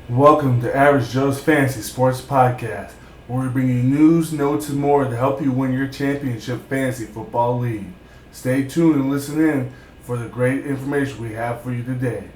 Welcome to Average Joe's Fantasy Sports Podcast, where we bring you news, notes, and more to help you win your championship fantasy football league. Stay tuned and listen in for the great information we have for you today.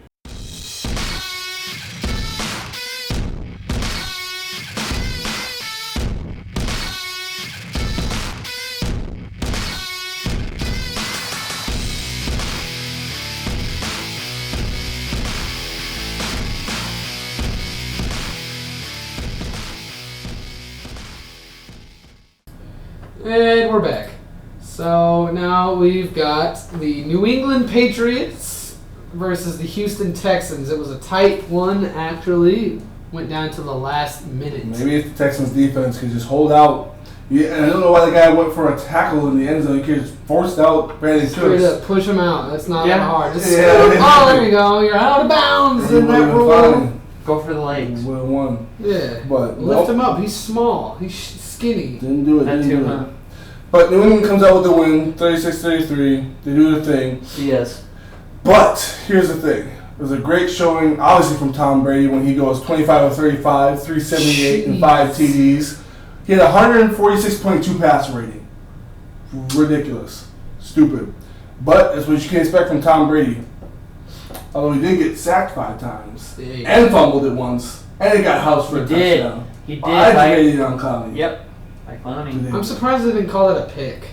And we're back. So now we've got the New England Patriots versus the Houston Texans. It was a tight one, actually. Went down to the last minute. Maybe if the Texans defense could just hold out. Yeah, and I don't know why the guy went for a tackle in the end zone. He could just forced out Brandon Straight Cooks. up, push him out. That's not that hard. Just Yeah. oh, there you go. You're out of bounds in that rule. Go for the legs. Would have won. Yeah. But Lift him up. He's small. He's skinny. Didn't do it. That Didn't too, do huh? it. But New England comes out with the win, 36-33. They do their thing. Yes. But here's the thing. It was a great showing, obviously, from Tom Brady when he goes 25 of 35, 378, and 5 TDs. He had 146.2 passer rating. Ridiculous. Stupid. But that's what you can expect from Tom Brady. Although he did get sacked 5 times. Yeah. And fumbled it once. And he got housed for a touchdown. He did. I rated on Conley. Yep. Like funny. I'm surprised they didn't call it a pick.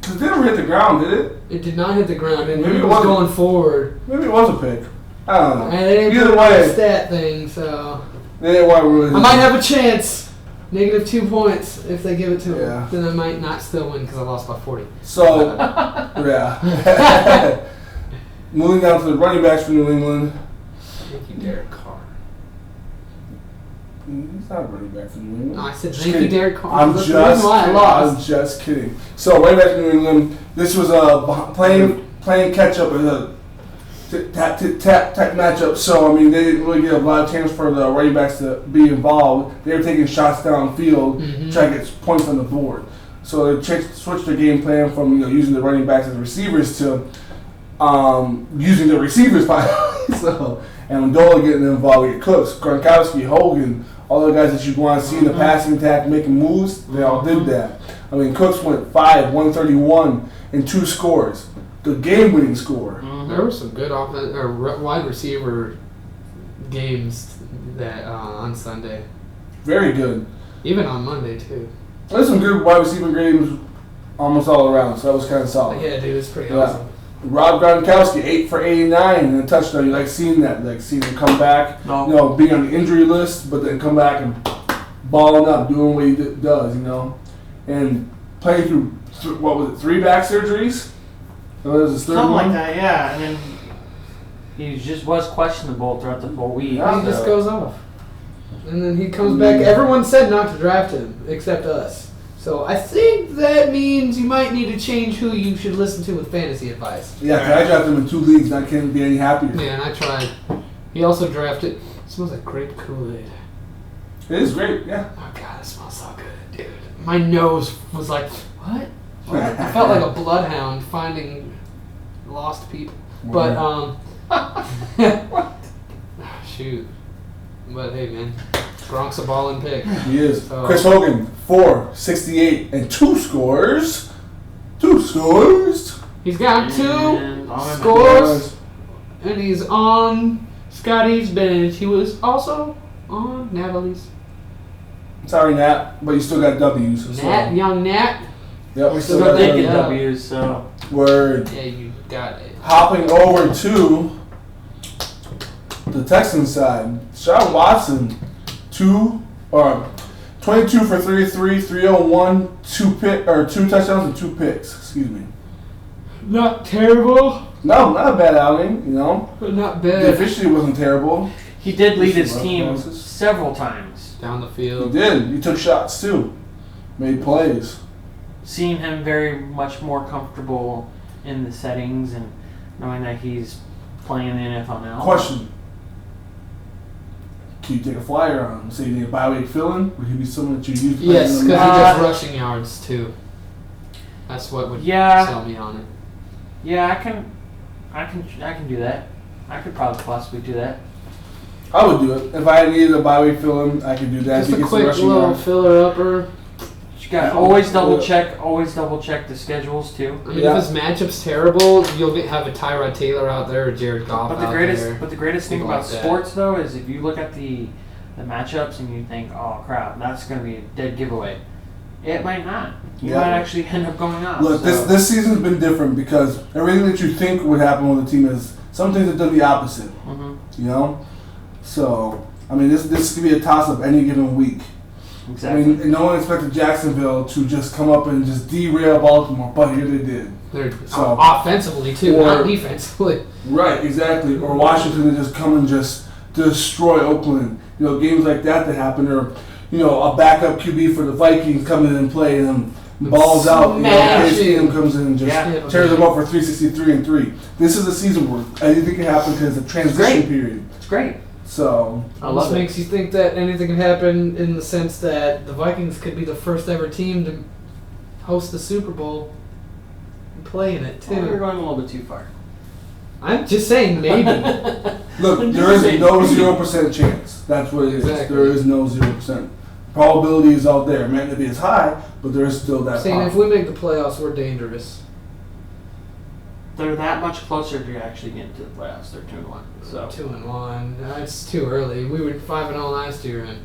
Because it never hit the ground, did it? It did not hit the ground, and Maybe he it was wasn't. going forward. Maybe it was a pick. I don't know. And they didn't Either put it on the way, stat thing, so they didn't want to really. I might have a chance. Negative 2 points if they give it to him. Yeah. Then I might not still win because I lost by 40. So, yeah. Moving down to the running backs for New England. Thank you, Derek Carr. He's not a running back for New England. No, I said Just thank you, kidding. Derek Carr. I'm That's just the reason why I kidding. lost. I'm just kidding. So, running back for New England. This was a playing catch up with a tap matchup. So, I mean, they didn't really get a lot of chance for the running backs to be involved. They were taking shots downfield, trying to get points on the board. So they switched their game plan from using the running backs as receivers to using the receivers finally. So, and when Dola getting involved, we get Cooks, Gronkowski, Hogan, all the guys that you want to see in the passing attack making moves. They all did that. I mean, Cooks went 131, and 2 scores. The game-winning score. There were some good wide receiver games that on Sunday. Very good. Even on Monday, too. There's some good wide receiver games almost all around, so that was kind of solid. Yeah, dude, it's pretty Yeah. awesome. Rob Gronkowski, 8 for 89 and a touchdown. You like seeing that, like seeing him come back, No. being on the injury list, but then come back and balling up, doing what he does, and playing through what was it, 3 back surgeries? That was his third Something one. like that, yeah. And then he just was questionable throughout the whole week. Yeah. He just goes off. And then he comes back. Everyone said not to draft him, except us. So I think that means you might need to change who you should listen to with fantasy advice. Yeah, 'cause I drafted him in 2 leagues and I can't be any happier. Yeah, and I tried. He also drafted. It smells like grape Kool-Aid. It is great, yeah. Oh god, it smells so good, dude. My nose was like, what? I felt like a bloodhound finding lost people. But shoot. But hey, man, Gronk's a ballin' pick. He is. So- Chris Hogan, 4, 68, and 2 scores. 2 scores. He's got 2 And- scores, and he's on Scotty's bench. He was also on Natalie's. Sorry, Nat, but you still got W's. So. Nat, young Nat. Yep, we still Still got got They get Yeah. W's, so. Word. Yeah, you got it. Hopping over to the Texans side, Sean Watson, 22 for 33, 301, 2 touchdowns and 2 picks. Excuse me. Not terrible, No, not a bad outing. but not The bad. officially wasn't terrible. He did lead his Some team passes. several times. Down the He field. did. He took shots too. Made plays. Seeing him very much more comfortable in the settings and knowing that he's playing in the NFL now. Question. Can you take a flyer on him? Say you need a bye-week fill-in? Would he be someone that you use? Yes, because he Uh, gets rushing yards too. That's what would Yeah. sell me on it. Yeah, I can do that. I could probably possibly do that. I would do it. If I needed a bye week fill in, I could do that. Just to a get some quick rushing little yards. filler upper. You got always double check the schedules too. I mean, Yeah. if his matchup's terrible, you'll have a Tyrod Taylor out there or Jared Goff But the out greatest, there. but the greatest thing People about like that. sports though is if you look at the matchups and you think, oh crap, that's going to be a dead giveaway. It might not. You Yeah. might actually end up going off. Look, so. this season's been different because everything that you think would happen with the team is some things have done the opposite. Mhm. You know, so I mean, this could be a toss up any given week. Exactly. I mean, no one expected Jacksonville to just come up and just derail Baltimore, but here they did. They're So- offensively too, Or- not defensively. Right, exactly. Or Washington to just come and just destroy Oakland. You know, games like that happen, or you know, a backup QB for the Vikings coming in and play and balls out. You know, Smashing. Case Keenum comes in and just Yeah. tears them up for 363-3. This is a season where anything can happen because it's a transition great. period. It's great. So I Almost love it. makes you think that anything can happen in the sense that the Vikings could be the first ever team to host the Super Bowl and play in it Oh, you're too. going a little bit too far. I'm just saying maybe. look, I'm there is just no saying. 0% chance. That's what it is. Exactly. There is no 0%. Probability is out there. It may not be as high, but there is still that. saying if we make the playoffs, we're dangerous. They're that much closer to actually getting to the playoffs. They're 2-1. So 2-1. It's too early. We were 5-0 last year, and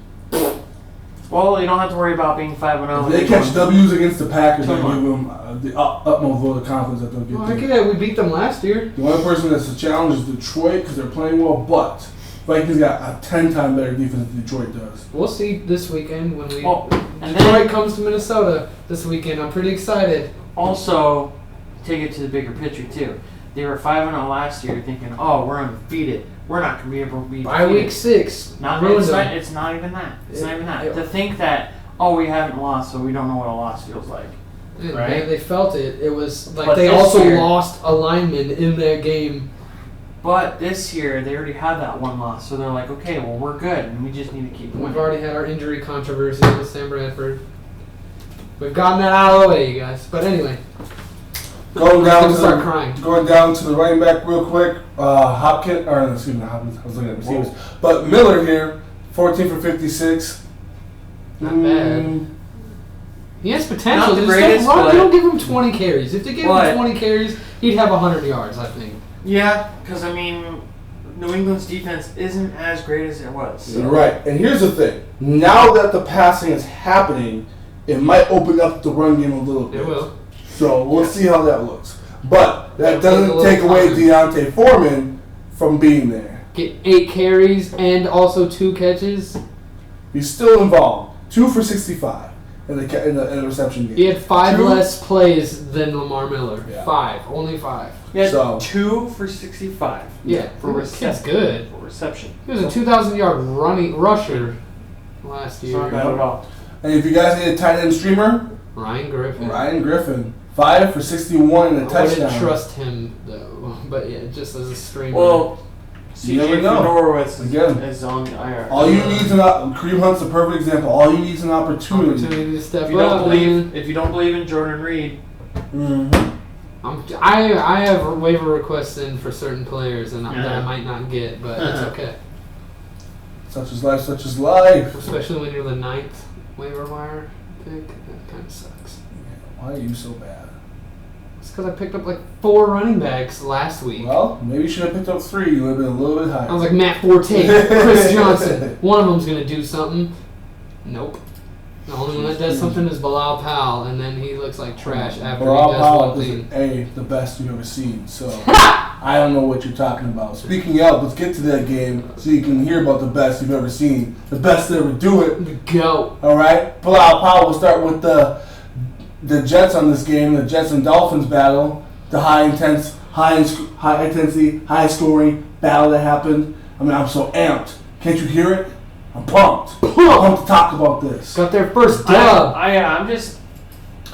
well, you don't have to worry about being 5-0. If they catch W's against the Packers, I give 2-1. them the utmost vote of confidence that they'll get well, there. heck yeah, we beat them last year. The only person that's a challenge is Detroit because they're playing well, but Vikings got a 10-time better defense than Detroit does. We'll see this weekend when we Well, and Detroit then comes to Minnesota this weekend. I'm pretty excited. also take it to the bigger picture too. They were 5-0 last year, thinking, "Oh, we're undefeated. We're not going to be able to be By defeated." week 6, Not, ruined it's, not, them. it's not even that. It's not even that. it- To think that, oh, we haven't lost, so we don't know what a loss feels like. And right? they felt it. It was like But they this also year- lost a lineman in that game. But this year, they already had that one loss, so they're like, okay, well, we're good, and we just need to keep winning. We've already had our injury controversy with Sam Bradford. We've gotten that out of the way, you guys. But anyway, Going down gonna to start the, crying. Going down to the running back real quick. Hopkins, or excuse me, Hopkins. I was looking at receivers, but Miller here, 14 for 56. Not bad. He has potential. Not the Just greatest, don't, but- don't give him 20 carries. If they gave But- him 20 carries, he'd have 100 yards, I think. Yeah, because, I mean, New England's defense isn't as great as it was. So. You're right. And here's the thing: now that the passing is happening, it might open up the run game a little bit. It will. So we'll Yes. see how that looks. But that It'll take a doesn't little take away time. Deontay Foreman from being there. Get 8 carries and also 2 catches. He's still involved. 2 for 65 in the reception game. He had 5 Two- less plays than Lamar Miller. Yeah. 5. Only 5. He had So- 2 for 65 Yeah, for this kid's reception. good. For reception. He was a 2,000-yard rusher last It's not year. bad at all. And if you guys need a tight end streamer, Ryan Griffin. Ryan Griffin, 5 for 61 and a I wouldn't touchdown. trust him though, but yeah, just as a streamer. Well, You never CJ know. Fedorowicz Again. is on the IR. All you need is Kareem Hunt's a perfect example. All you need is an opportunity. opportunity to step If you don't up. believe, man. if you don't believe in Jordan Reed, I have waiver requests in for certain players and that Uh-huh. I might not get, but it's Uh-huh. okay. Such is life, such is life. Especially when you're the 9th waiver wire pick. That kind of sucks. Why are you so bad? It's because I picked up like 4 running backs last week. Well, maybe you should have picked up 3. You would have been a little bit higher. I was like Matt Forte, Chris Johnson. One of them's gonna do something. Nope. The only one that does something is Bilal Powell, and then he looks like trash after Bilal he does Powell one is thing. the best you've ever seen. So I don't know what you're talking about. Speaking of, let's get to that game so you can hear about the best you've ever seen. The best to ever do it. Go. All right, Bilal Powell. We'll start with the Jets on this game. The Jets and Dolphins battle. The high intensity, high scoring battle that happened. I mean, I'm so amped. Can't you hear it? I'm pumped. Pumped to talk about this. Got their first dub. I'm just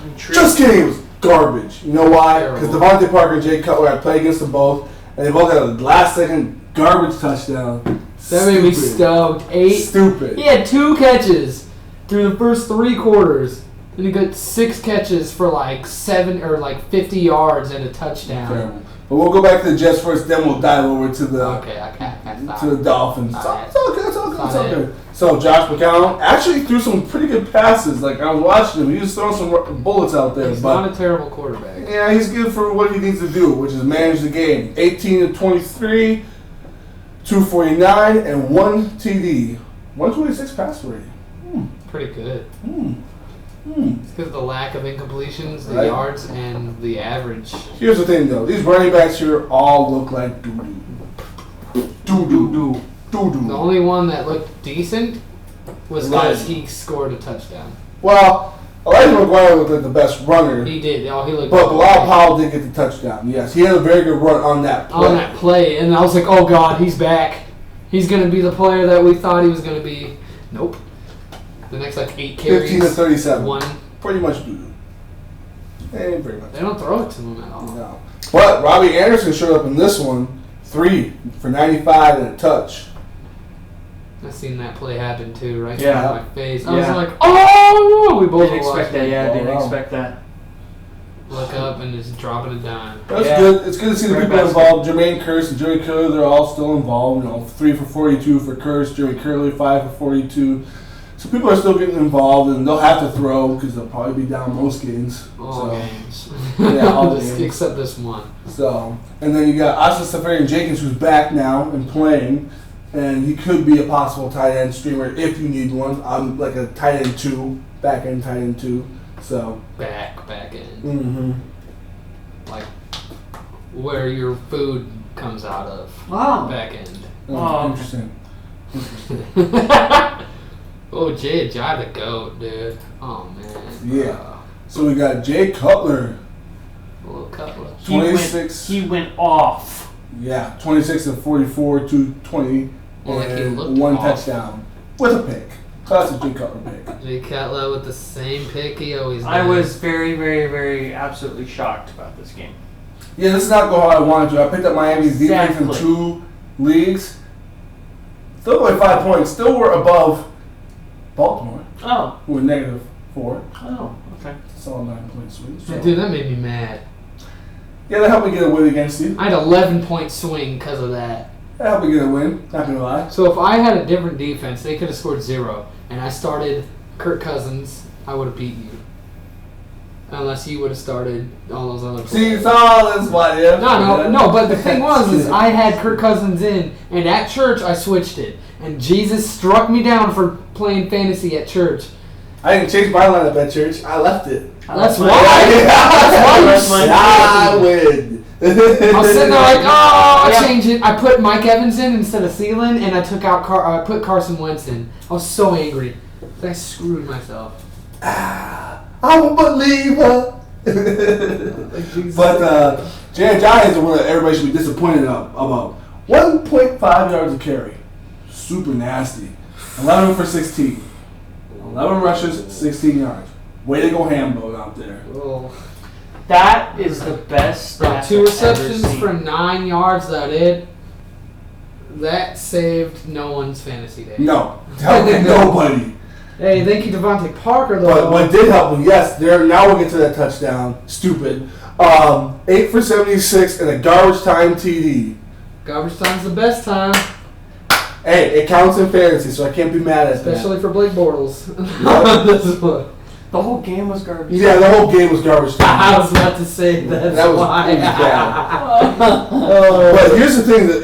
intrigued. Just kidding, it was garbage. You know why? Because Terrible. Devontae Parker and Jay Cutler, I played against them both, and they both had a last-second garbage touchdown. That made me Stupid. stoked. 8. Stupid. He had 2 catches through the first 3 quarters. And he got 6 catches for like 7 or like 50 yards and a touchdown. Terrible. But we'll go back to the Jets first, then we'll dive over to the Okay, stop. to the Dolphins. Alright. It's all good. It's all good. It's all Alright. good. So Josh McCown actually threw some pretty good passes. Like I was watching him, he was throwing some bullets out there. He's but not a terrible quarterback. yeah, he's good for what he needs to do, which is manage the game. 18 to 23, 249, and 1 TD. 126 pass rating. Pretty good. Hmm. It's because of the lack of incompletions, the Right. yards, and the average. Here's the thing, though. These running backs here all look like doo-doo. Doo-doo. The Doo-doo. only one that looked decent was Right. because he scored a touchdown. Well, Elijah McGuire looked like the best runner, He did. Oh, he looked. but Bilal Powell did get the touchdown. Yes, he had a very good run on that play. on that play, and I was like, "Oh God, he's back. He's gonna be the player that we thought he was gonna be." Nope. The next 8 carries, 15 to 37. one. Pretty much doo-doo. Ain't very much. They don't throw it to him at all. No. But Robbie Anderson showed up in this one. 3 for 95 and a touch. I seen that play happen too, right Yeah. in my face. I was Yeah. like, "Oh!" We both Didn't were expect that. watching. Yeah, didn't Wow. expect that. Look up and just dropping a dime. That's Yeah. good. It's good to see the Great people basket. involved. Jermaine Kearse and Joey Curley, they're all still involved. 3 for 42 for Kearse, Joey Curley 5 for 42. So people are still getting involved, and they'll have to throw because they'll probably be down most games. All so, games. Yeah, all Just- games. except this one. So, and then you got Asa Safarian Jenkins, who's back now and playing, and he could be a possible tight end streamer if you need one. I'm like a tight end 2, back end tight end 2. So, Back end. mm-hmm. Like where your food comes out of. Wow. Back end. Interesting. Oh, Jay Ajayi the GOAT, dude. Oh, man. Yeah. So we got Jay Cutler. A little couple of. He went- 26. He went off. Yeah, 26 and 44, 220, Well, like he and looked 1 off. touchdown with a pick. Classic Jay Cutler pick. Jay Cutler with the same pick he always does. I was very, very, very absolutely shocked about this game. Yeah, this is not going how I wanted to. I picked up Miami's defense in Exactly. 2 leagues. Still by 5 points. Still were above Baltimore, Oh. who were -4. Oh. Okay. Still a 9-point swing. So. Dude, that made me mad. Yeah, that helped me get a win against you. I had 11-point swing because of that. That helped me get a win. Not gonna lie. So if I had a different defense, they could have scored 0, and I started Kirk Cousins, I would have beat you. Unless you would have started all those other See, players. it's all this one. Yeah. No, but the thing was I had Kirk Cousins in, and at church I switched it. And Jesus struck me down for playing fantasy at church. I didn't change my lineup at church. I left it. That's my- why. That's my- I win. I was sitting there like, oh, Yeah. I changed it. I put Mike Evans in instead of Thielen, and I took out I put Carson Wentz in. I was so angry. I screwed myself. I'm a believer. Jesus. But Jay Ajayi is the one that everybody should be disappointed about. 1.5 yards a carry. Super nasty. 11 for 16. 11 rushes, 16 yards. Way to go, Hambo out there. Oh. That is the best. Bro, stat 2 I've receptions ever seen. for 9 yards. That saved no one's fantasy day. No. Help nobody. Hey, thank you, Devontae Parker, though. But what did help him, yes, there. Now we'll get to that touchdown. Stupid. 8 for 76 and a garbage time TD. Garbage time's the best time, Hey, it counts in fantasy, so I can't be mad at especially for Blake Bortles. Yep. This is what The whole game was garbage. that. Yeah, the whole game was garbage time. I was about to say. That's That was why. bad. But here's the thing: that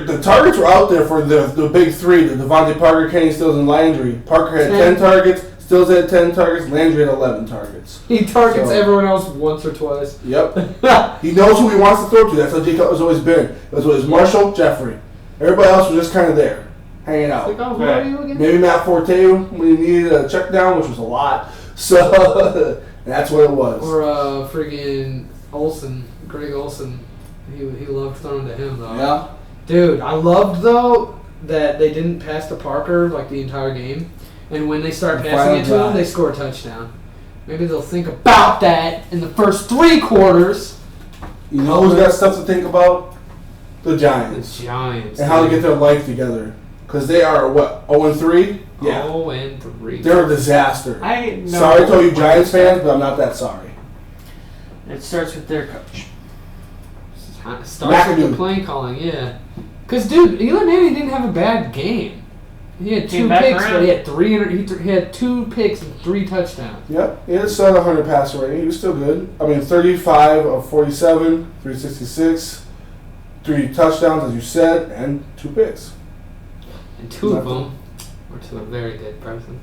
the targets were out there for the big 3: the Devontae Parker, Kenny Stills, and Landry. Parker had 10 targets. Stills had 10 targets. Landry had 11 targets. He targets So- everyone else once or twice. Yep. He knows who he wants to throw to. That's how Jay Cutler's always been. It was Marshall, Jeffrey. Everybody else was just kind of there, hanging out. Like, oh, who are you again? Maybe Matt Forte when he needed a check down, which was a lot. So that's what it was. Or friggin' Olsen, Greg Olsen. He loved throwing to him though. Yeah. Dude, I loved though that they didn't pass to Parker like the entire game, and when they start The passing final it to him, drive. they score a touchdown. Maybe they'll think about that in the first 3 quarters. You know who's got stuff to think about? The The Giants. Giants. And how to dude. get their life together. Because they are, what, 0-3? Yeah. 0-3. They're a disaster. I know. Sorry to all you Giants fans, but I'm not that sorry. It starts with their coach. Starts with McAdoo. the play calling, yeah. Because, dude, Eli Manning didn't have a bad game. He had Came 2 back picks, around. but he had he had 2 picks and 3 touchdowns. Yep, he had a 700 passer rating. He was still good. I mean, 35 of 47, 366, 3 touchdowns, as you said, and 2 picks. And 2 of them were to a very good person.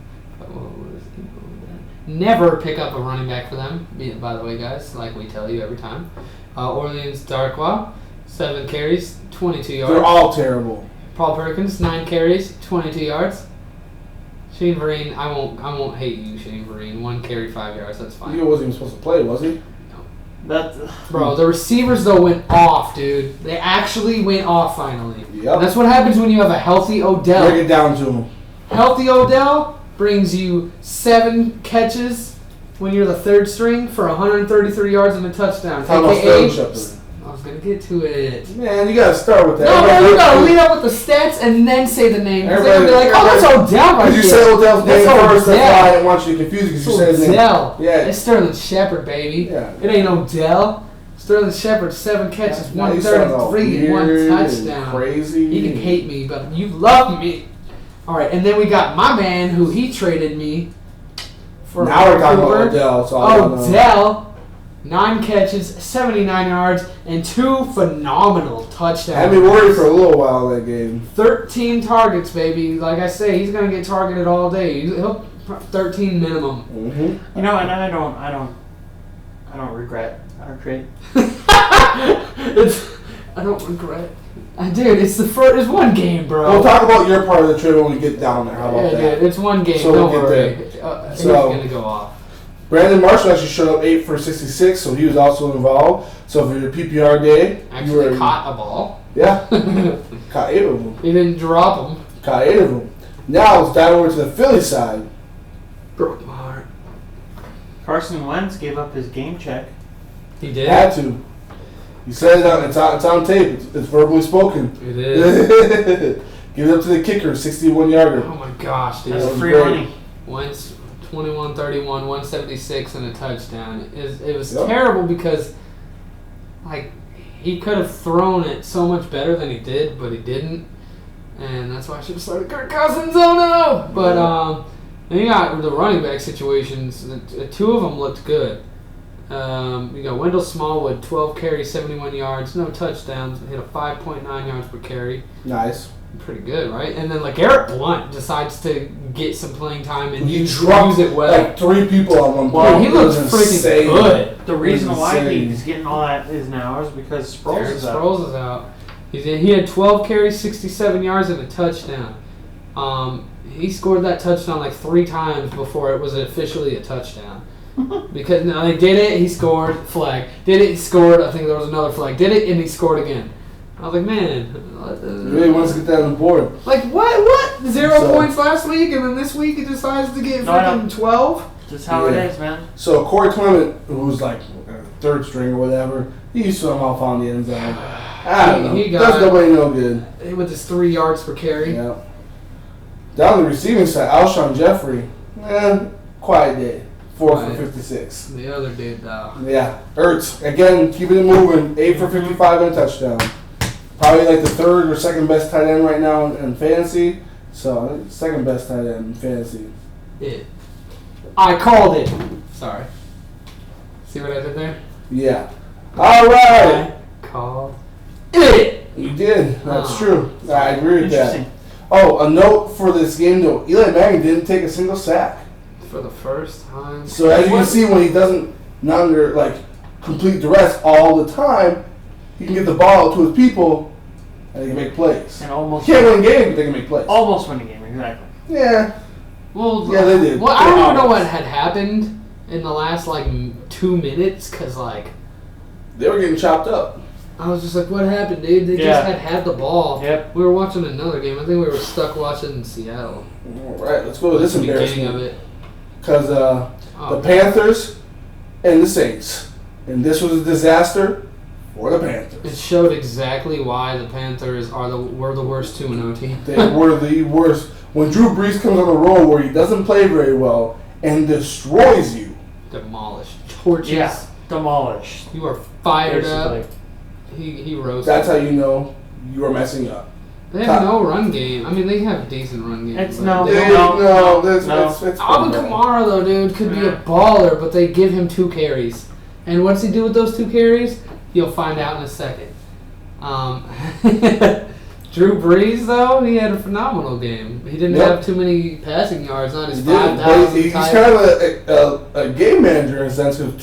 Never pick up a running back for them, by the way, guys, like we tell you every time. Orleans Darkwa, 7 carries, 22 yards. They're all terrible. Paul Perkins, 9 carries, 22 yards. Shane Vereen, I won't hate you, Shane Vereen. 1 carry, 5 yards. That's He fine. wasn't even supposed to play, was he? That's Bro, the receivers though went off, dude. They actually went off finally. Yep. And that's what happens when you have a healthy Odell. Break it down to him. Healthy Odell brings you 7 catches when you're the 3rd string for 133 yards and a touchdown. How about Sterling Shepard? I was gonna get to it. Man, you gotta start with that. No, you gotta lead up with the stats and then say the name. Because they're gonna be like, oh, that's Odell right Because you there. said Odell's name That's first, that's Odell. why I didn't want you to confuse you because you said his name. Odell. Yeah. It's Sterling Shepard, baby. Yeah. It ain't Odell. Sterling Shepard, 7 catches, Now you sound all 133 and 1 weird and touchdown. Crazy. You can hate me, but you love me. All right, and then we got my man who he traded me for. Now we're talking about Cooper. Odell. So I don't know. Odell, 9 catches, 79 yards, and 2 phenomenal touchdowns. Had me worried for a little while that game. 13 targets, baby. Like I say, he's gonna get targeted all day. He'll 13 minimum. Mm-hmm. and I don't regret our trade. I don't regret. Dude, it's the first. It's 1 game, bro. We'll talk about your part of the trade when we get down there. How about Yeah, that? dude, it's 1 game. So Don't we'll get worry. He's So- gonna go off. Brandon Marshall actually showed up 8 for 66, so he was also involved. So for your PPR day, you Actually were caught a ball. yeah, caught 8 of them. He didn't drop him. Caught 8 of them. Now let's dive over to the Philly side. Broke my heart. Carson Wentz gave up his game check. He did. Had to. You said it on, it's on tape. It's verbally spoken. It is. Give it up to the kicker, 61-yarder. Oh my gosh, dude. That's was free great. money. Wentz 21-31, 176 and a touchdown. It was Yep. terrible because like he could have thrown it so much better than he did, but he didn't. And that's why I should have started Kirk Cousins. Oh no! But then you got the running back situations. The 2 of them looked good. You got Wendell Smallwood, 12 carries, 71 yards, no touchdowns, hit a 5.9 yards per carry. Nice. Pretty good, right? And then LeGarrette Blunt decides to get some playing time and He use dropped it well. like 3 people on one Well, play. he It looks was freaking insane. good. The reason It was why insane. he's getting all that is now is because Sproles Darren is out. Sproles is out. He had 12 carries, 67 yards, and a touchdown. He scored that touchdown like 3 times before it was officially a touchdon. Because no, they did it, he scored, flag. Did it, he scored. I think there was another flag. Did it, and he scored again. I was like, man, He really wants to get that on the board. like what? 0 So- points last week, and then this week he decides to get No, I freaking 12. That's how it Yeah. is, man. So Corey Clement, who's like 3rd string or whatever, he somehow found the end zone. I don't know. He got- Does nobody no good. With his 3 yards per carry. Yeah. Down the receiving side, Alshon Jeffrey, quiet day. 4 Quiet. for 56. The other dude, though. Yeah. Ertz, again, keeping it moving. 8 for 55 and a touchdown. Probably like the 3rd or 2nd best tight end right now in fantasy. So, I think 2nd best tight end in fantasy. I called it. Sorry. See what I did there? Yeah. All right. I called it. You did. That's Oh. true. I agree with that. Interesting. Oh, a note for this game though. Eli Manning didn't take a single sack. For the first time. So as you can see, when he doesn't not under like complete duress all the time, he can get the ball out to his people and they can make plays. And almost Can't win games, but they can make plays. almost win the game, exactly. Yeah. Well, Yeah, they did. Well, I don't even know Almost. what had happened in the last like 2 minutes, cause like They were getting chopped up. I was just like, what happened, dude? They Yeah. just had the ball. Yep. We were watching another game. I think we were stuck watching Seattle. All right, let's go to this The beginning of embarrassment. it. Because Oh, the Panthers and the Saints. And this was a disaster for the It Panthers. showed exactly why the Panthers were the worst 2-0 team. They were the worst. When Drew Brees comes on a roll where he doesn't play very well and destroys you, Demolished. Torches. Yeah. Demolished. You are fired Basically. up. He roasted. That's how you know you are messing up. They have no run game. I mean, they have a decent run game. It's but no- they No, don't- it's Alvin bad. Kamara, though, dude, could be a baller, but they give him 2 carries. And what's he do with those 2 carries? You'll find out in a second. Drew Brees, though, he had a phenomenal game. He didn't Yep. have too many passing yards, not his He did, but 5,000 he's type. kind of a game manager in a sense. Cause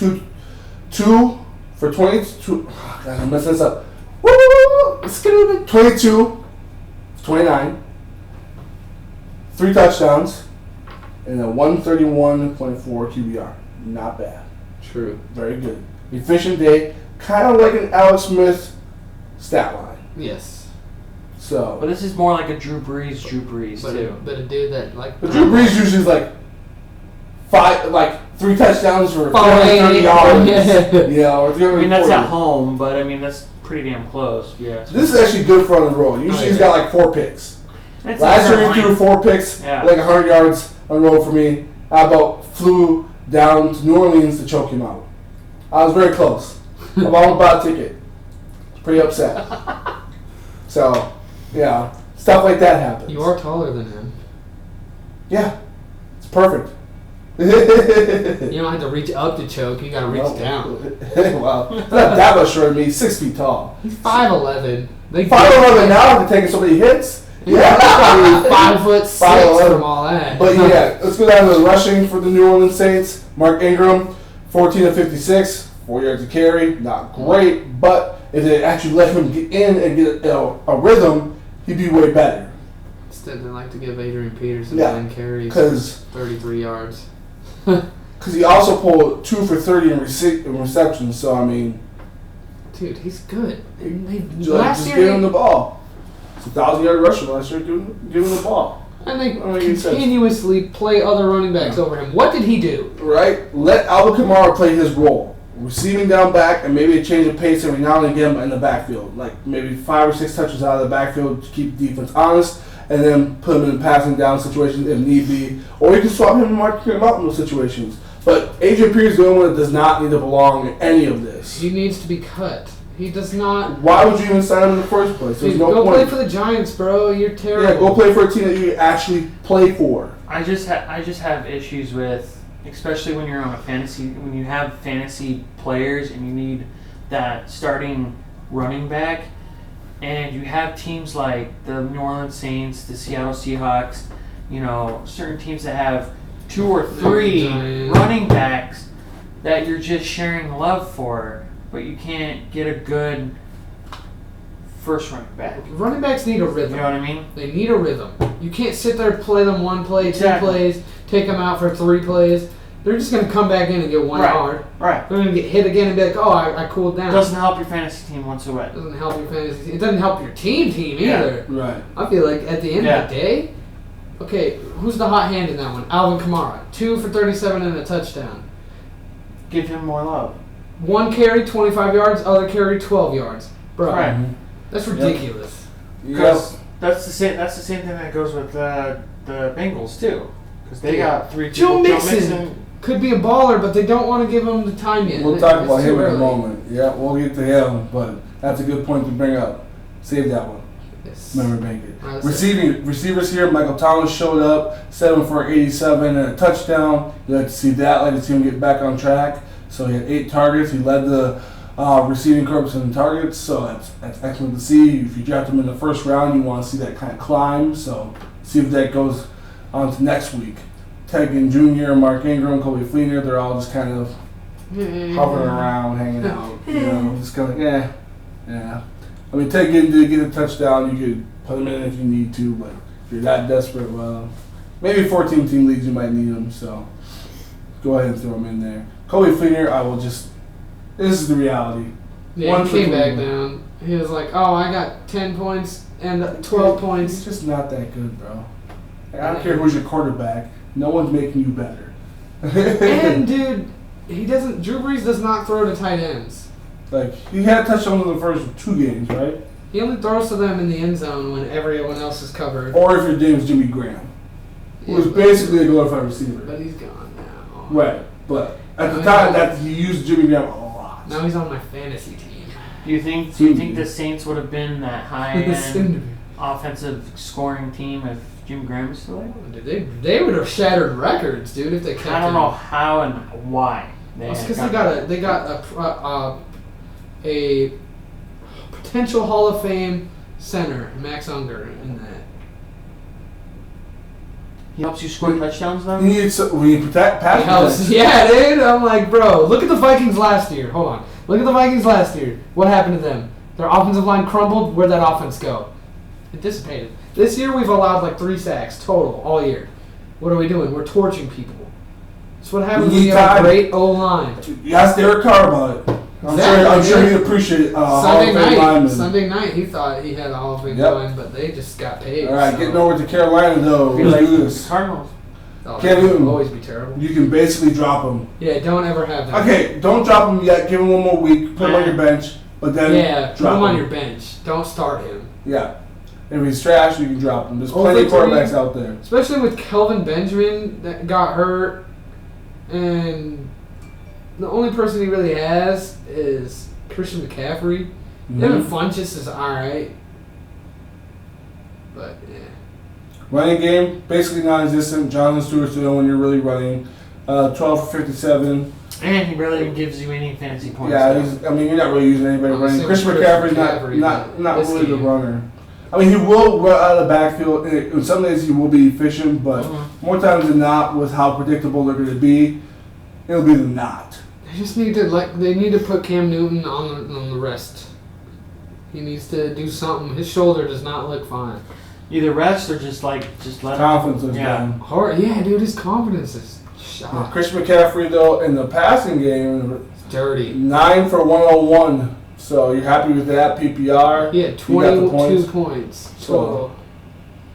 two for 22. Oh, God, I'm messing this up. Woo! Let's get to the 22, 29, 3 touchdowns, and a 131.4 QBR. Not bad. True. Very good. Efficient day. Kind of like an Alex Smith stat line. Yes. So, But this is more like a Drew Brees But too. a dude that, like... but Drew Brees usually is like 3 touchdowns for 580 330 yards. Yeah. You know, or 340. I mean, that's at home, but I mean, that's pretty damn close. Yeah. This is actually good for on the road. Usually he's got like 4 picks. It's Last a year he line. threw 4 picks, Yeah. like 100 yards on the road for me. I about flew down to New Orleans to choke him out. I was very close. I almost bought a ticket. I was pretty upset. So, yeah, stuff like that happens. You are taller than him. Yeah, it's perfect. You don't have to reach up to choke. You got to reach down. Well, it's not that much shorter than me. 6 feet tall. He's 5'11". 5'11" now after taking so many hits. Yeah. 5'6" 5'11". from all that. But yeah, let's go down to the rushing for the New Orleans Saints. Mark Ingram, 14 of 56, 4 yards to carry. Not great, but if they actually let him get in and get a rhythm, he'd be way better. Instead, they like to give Adrian Peterson Yeah, 9 carries, Because 33 yards. he also pulled 2 for 30 in receptions. So I mean, Dude, he's good. And they, just last give year, him the ball. It's a 1,000-yard rusher last year. Give him the ball. and they That makes sense. continuously play other running backs over him. What did he do? Right? Let Alvin Kamara play his role. Receiving down back and maybe a change of pace every now and again in the backfield. Like maybe 5 or 6 touches out of the backfield to keep the defense honest, and then put him in passing down situations if need be. Or you can swap him and Mark him out in those situations. But Adrian Peterson is the only one that does not need to belong in any of this. He needs to be cut. He does not. Why would you even sign him in the first place? There's Dude, no go point. play for the Giants, bro. You're terrible. Yeah, go play for a team that you actually play for. I just have issues with, especially when you're on when you have fantasy players and you need that starting running back, and you have teams like the New Orleans Saints, the Seattle Seahawks, certain teams that have 2 or 3 Giants. running backs that you're just sharing love for, but you can't get a good first running back. Running backs need a You rhythm. know what I mean? They need a rhythm. You can't sit there, play them 1 play, 2 Exactly. plays, take them out for 3 plays. They're just going to come back in and get 1 Right. yard. Right. They're going to get hit again and be like, oh, I cooled down. Doesn't help your fantasy team whatsoever. Doesn't help your fantasy team. It doesn't help your team Yeah. either. Right. I feel like at the end Yeah. of the day, okay, who's the hot hand in that one? Alvin Kamara. 2 for 37 and a touchdown. Give him more love. 1 carry, 25 yards. Other carry, 12 yards. Bro, Right. that's ridiculous. Because that's the same. That's the same thing that goes with the Bengals too. Because they got 3 Joe people. Mixon could be a baller, but they don't want to give him the time yet. We'll talk about It's him too in a early. moment. Yeah, we'll get to him, but that's a good point to bring up. Save that one. Yes. Remember, make it. That's Receivers here, Michael Thomas showed up, 7 for 87 and a touchdown. You like to see that, like to see him get back on track. So he had 8 targets. He led the receiving corps in targets, so that's excellent to see. If you draft him in the first round, you want to see that kind of climb. So see if that goes on to next week. Tegan Jr., Mark Ingram, Kobe Fleener, they're all just kind of hovering around, hanging out. Just kind of yeah. I mean, Ted Ginn did get a touchdown. You could put him in if you need to, but if you're that desperate, well, maybe 14-team leagues you might need him. So go ahead and throw him in there. Kobe Fleener, I will just. This is the reality. Yeah, One he for came back 21. down. He was like, oh, I got 10 points and 12 He's points. just not that good, bro. Like, I don't care who's your quarterback. No one's making you better. And, dude, Drew Brees does not throw to tight ends. Like, he had touchdowns in the first 2 games, right? He only throws to them in the end zone when everyone else is covered. Or if your name's Jimmy Graham, who was basically a glorified receiver. But he's gone now. Right, but at the time that he used Jimmy Graham a lot. Now he's on my fantasy team. Do you think the Saints would have been that high Soon end to be. offensive scoring team if Jim Graham was still there? Dude, they would have shattered records, dude, if they kept I don't him. know how and why. It's because they got a potential Hall of Fame center, Max Unger, in that. He helps you score touchdowns though? We need protect pass protection. Yeah, dude. I'm like, bro, look at the Vikings last year. Hold on. Look at the Vikings last year. What happened to them? Their offensive line crumbled. Where'd that offense go? It dissipated. This year we've allowed like 3 sacks total all year. What are we doing? We're torching people. That's what happens when you have a great O-line. You asked Derek Carr about it. I'm sure he'd appreciate Sunday night, he thought he had the Hall of Fame going, but they just got paid. All right, getting over to Carolina though. Let's do this. Cardinals. Cam Newton. Always be terrible. You can basically drop him. Yeah, don't ever have that. Okay, don't drop him yet. Give him one more week. Put him on your bench, but then put him on your bench. Don't start him. Yeah. If he's trash, you can drop him. There's plenty of quarterbacks out there. Especially with Kelvin Benjamin that got hurt, and the only person he really has is Christian McCaffrey. Devin Funchess is alright. But, yeah. Running game, basically non-existent. Jonathan Stewart's the only one you're really running. 12 for 57. And he barely gives you any fantasy points. Yeah, you're not really using anybody running. Christian McCaffrey's not really the runner. I mean, he will run out of the backfield. In some days, he will be efficient, but more times than not, with how predictable they're going to be, it'll be the not. They just need to they need to put Cam Newton on the rest. He needs to do something. His shoulder does not look fine. Either rest or just let confidence is down. Yeah, dude, his confidence is shot. Yeah, Christian McCaffrey though in the passing game, it's dirty. 9 for 101. So you're happy with that PPR? Yeah, 22 points. So